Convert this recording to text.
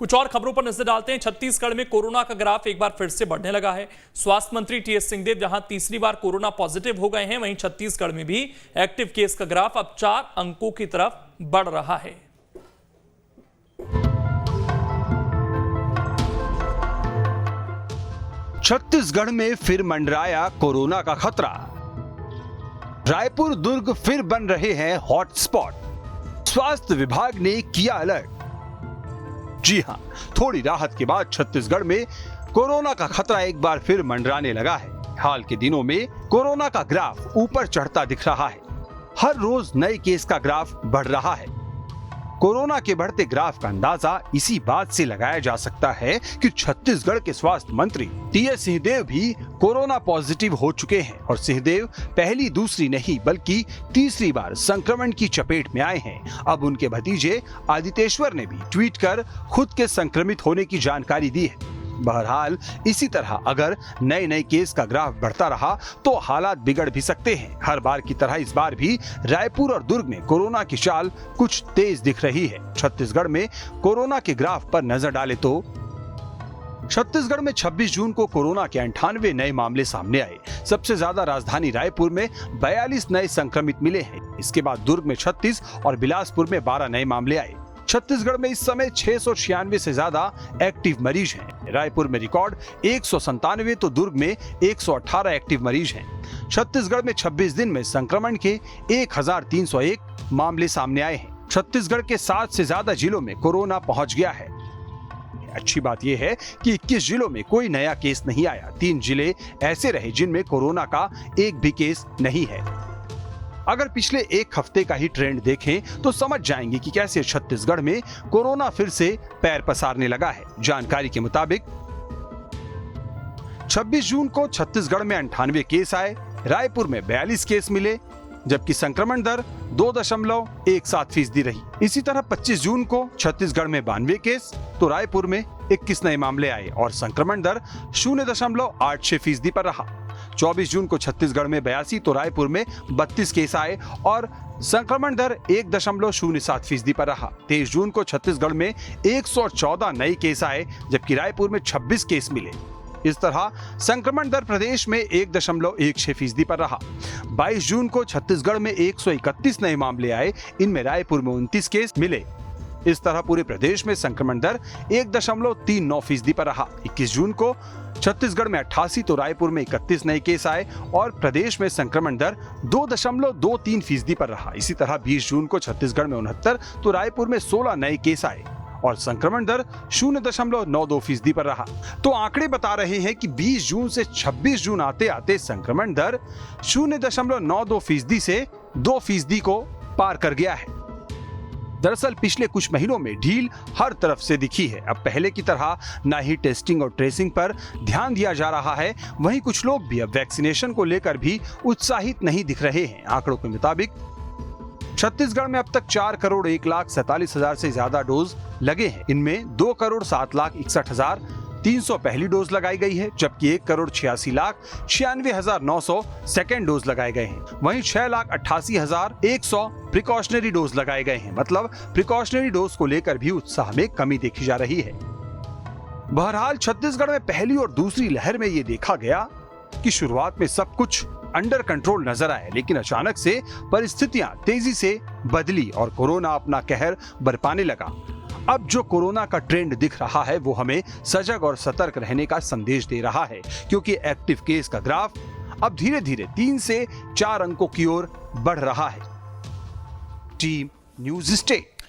कुछ और खबरों पर नजर डालते हैं। छत्तीसगढ़ में कोरोना का ग्राफ एक बार फिर से बढ़ने लगा है। स्वास्थ्य मंत्री टीएस सिंहदेव जहां तीसरी बार कोरोना पॉजिटिव हो गए हैं, वहीं छत्तीसगढ़ में भी एक्टिव केस का ग्राफ अब 4 अंकों की तरफ बढ़ रहा है। छत्तीसगढ़ में फिर मंडराया कोरोना का खतरा। रायपुर, दुर्ग फिर बन रहे हैं हॉटस्पॉट। स्वास्थ्य विभाग ने किया अलर्ट। जी हां, थोड़ी राहत के बाद छत्तीसगढ़ में कोरोना का खतरा एक बार फिर मंडराने लगा है। हाल के दिनों में कोरोना का ग्राफ ऊपर चढ़ता दिख रहा है। हर रोज नए केस का ग्राफ बढ़ रहा है। कोरोना के बढ़ते ग्राफ का अंदाजा इसी बात से लगाया जा सकता है कि छत्तीसगढ़ के स्वास्थ्य मंत्री टीएस सिंहदेव भी कोरोना पॉजिटिव हो चुके हैं और सिंहदेव पहली, दूसरी नहीं बल्कि तीसरी बार संक्रमण की चपेट में आए हैं। अब उनके भतीजे आदितेश्वर ने भी ट्वीट कर खुद के संक्रमित होने की जानकारी दी है। बहरहाल इसी तरह अगर नए नए केस का ग्राफ बढ़ता रहा तो हालात बिगड़ भी सकते हैं। हर बार की तरह इस बार भी रायपुर और दुर्ग में कोरोना की चाल कुछ तेज दिख रही है। छत्तीसगढ़ में कोरोना के ग्राफ पर नजर डाले तो छत्तीसगढ़ में 26 जून को कोरोना के 98 नए मामले सामने आए। सबसे ज्यादा राजधानी रायपुर में 42 नए संक्रमित मिले हैं। इसके बाद दुर्ग में 36 और बिलासपुर में 12 नए मामले आए। छत्तीसगढ़ में इस समय 696 से ज्यादा एक्टिव मरीज हैं। रायपुर में रिकॉर्ड 197 तो दुर्ग में 118 एक्टिव मरीज हैं। छत्तीसगढ़ में 26 दिन में संक्रमण के 1301 मामले सामने आए हैं। छत्तीसगढ़ के 7 से ज्यादा जिलों में कोरोना पहुंच गया है। अच्छी बात यह है कि 21 जिलों में कोई नया केस नहीं आया। 3 जिले ऐसे रहे जिनमें कोरोना का एक भी केस नहीं है। अगर पिछले एक हफ्ते का ही ट्रेंड देखें तो समझ जाएंगे कि कैसे छत्तीसगढ़ में कोरोना फिर से पैर पसारने लगा है। जानकारी के मुताबिक 26 जून को छत्तीसगढ़ में 98 केस आए, रायपुर में 42 केस मिले, जबकि संक्रमण दर 2.17% रही। इसी तरह 25 जून को छत्तीसगढ़ में 92 केस तो रायपुर में 21 नए मामले आए और संक्रमण दर 0.86% पर रहा। 24 जून को छत्तीसगढ़ में 82 तो रायपुर में 32 केस आए और संक्रमण दर 1.07% पर रहा। 23 जून को छत्तीसगढ़ में 114 नए केस आए जबकि रायपुर में 26 केस मिले। इस तरह संक्रमण दर प्रदेश में 1.16% पर रहा। 22 जून को छत्तीसगढ़ में 131 नए मामले आए, इनमें रायपुर में 29 केस मिले। इस तरह पूरे प्रदेश में संक्रमण दर 1.39% पर रहा। 21 जून को छत्तीसगढ़ में 88 तो रायपुर में 31 नए केस आए और प्रदेश में संक्रमण दर 2.23% पर रहा। इसी तरह 20 जून को छत्तीसगढ़ में 69 तो रायपुर में 16 नए केस आए और संक्रमण दर 0.92% पर रहा। तो आंकड़े बता रहे हैं कि 20 जून से 26 जून आते आते संक्रमण दर 0.92% से 2% को पार कर गया है। दरअसल पिछले कुछ महीनों में ढील हर तरफ से दिखी है। अब पहले की तरह न ही टेस्टिंग और ट्रेसिंग पर ध्यान दिया जा रहा है, वहीं कुछ लोग भी अब वैक्सीनेशन को लेकर भी उत्साहित नहीं दिख रहे हैं। आंकड़ों के मुताबिक छत्तीसगढ़ में अब तक 4,01,47,000 से ज्यादा डोज लगे हैं। इनमें 2,07,61,300 पहली डोज लगाई गई है, जबकि 1,86,96,900 सेकेंड डोज लगाए गए हैं। वहीं 6,88,100 प्रिकॉशनरी डोज लगाए गए हैं। मतलब प्रिकॉशनरी डोज को लेकर भी उत्साह में कमी देखी जा रही है। बहरहाल छत्तीसगढ़ में पहली और दूसरी लहर में ये देखा गया कि शुरुआत में सब कुछ अंडर कंट्रोल नजर आया, लेकिन अचानक से परिस्थितियां तेजी से बदली और कोरोना अपना कहर बरपाने लगा। अब जो कोरोना का ट्रेंड दिख रहा है वो हमें सजग और सतर्क रहने का संदेश दे रहा है, क्योंकि एक्टिव केस का ग्राफ अब धीरे धीरे 3 से 4 अंकों की ओर बढ़ रहा है। Team news state.